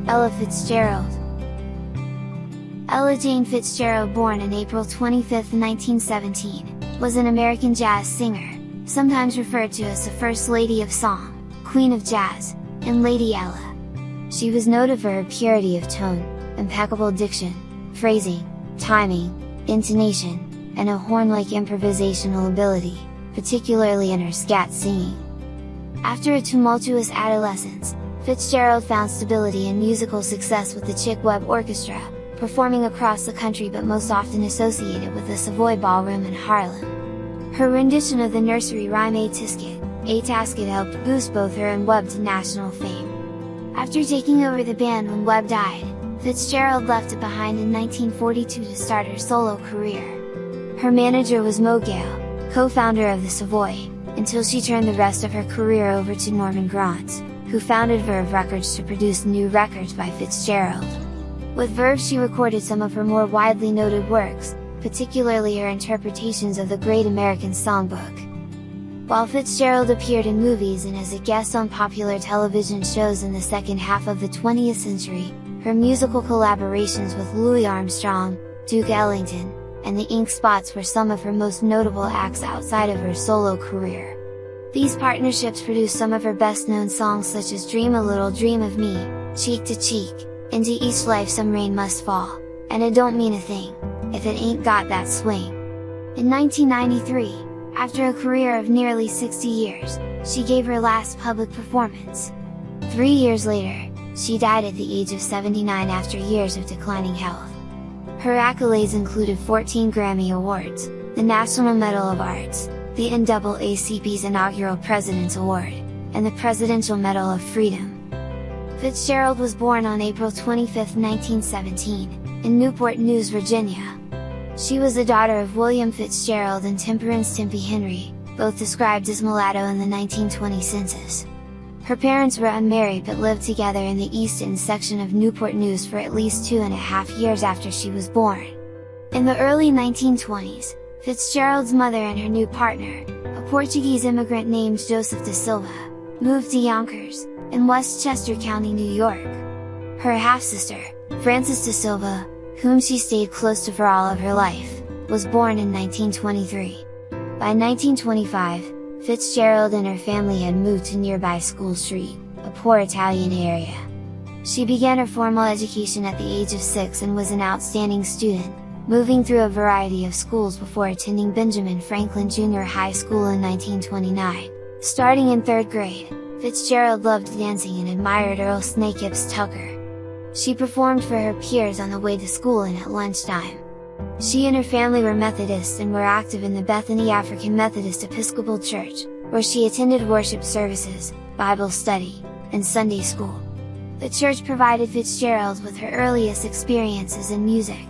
Ella Fitzgerald. Ella Jane Fitzgerald, born on April 25, 1917, was an American jazz singer, sometimes referred to as the First Lady of Song, Queen of Jazz, and Lady Ella. She was noted for her purity of tone, impeccable diction, phrasing, timing, intonation, and a horn-like improvisational ability, particularly in her scat singing. After a tumultuous adolescence, Fitzgerald found stability and musical success with the Chick Webb Orchestra, performing across the country but most often associated with the Savoy Ballroom in Harlem. Her rendition of the nursery rhyme A Tasket helped boost both her and Webb to national fame. After taking over the band when Webb died, Fitzgerald left it behind in 1942 to start her solo career. Her manager was Mo Gale, co-founder of the Savoy, until she turned the rest of her career over to Norman Granz, who founded Verve Records to produce new records by Fitzgerald. With Verve she recorded some of her more widely noted works, particularly her interpretations of the Great American Songbook. While Fitzgerald appeared in movies and as a guest on popular television shows in the second half of the 20th century, her musical collaborations with Louis Armstrong, Duke Ellington, and the Ink Spots were some of her most notable acts outside of her solo career. These partnerships produced some of her best-known songs such as Dream a Little Dream of Me, Cheek to Cheek, Into Each Life Some Rain Must Fall, and It Don't Mean a Thing, If It Ain't Got That Swing. In 1993, after a career of nearly 60 years, she gave her last public performance. 3 years later, she died at the age of 79 after years of declining health. Her accolades included 14 Grammy Awards, the National Medal of Arts, the NAACP's inaugural President's Award, and the Presidential Medal of Freedom. Fitzgerald was born on April 25, 1917, in Newport News, Virginia. She was the daughter of William Fitzgerald and Temperance Tempe Henry, both described as mulatto in the 1920 census. Her parents were unmarried but lived together in the East End section of Newport News for at least 2.5 years after she was born. In the early 1920s, Fitzgerald's mother and her new partner, a Portuguese immigrant named Joseph da Silva, moved to Yonkers, in Westchester County, New York. Her half-sister, Frances da Silva, whom she stayed close to for all of her life, was born in 1923. By 1925, Fitzgerald and her family had moved to nearby School Street, a poor Italian area. She began her formal education at the age of 6 and was an outstanding student, moving through a variety of schools before attending Benjamin Franklin Junior High School in 1929. Starting in 3rd grade, Fitzgerald loved dancing and admired Earl Snakehips Tucker. She performed for her peers on the way to school and at lunchtime. She and her family were Methodists and were active in the Bethany African Methodist Episcopal Church, where she attended worship services, Bible study, and Sunday school. The church provided Fitzgerald with her earliest experiences in music.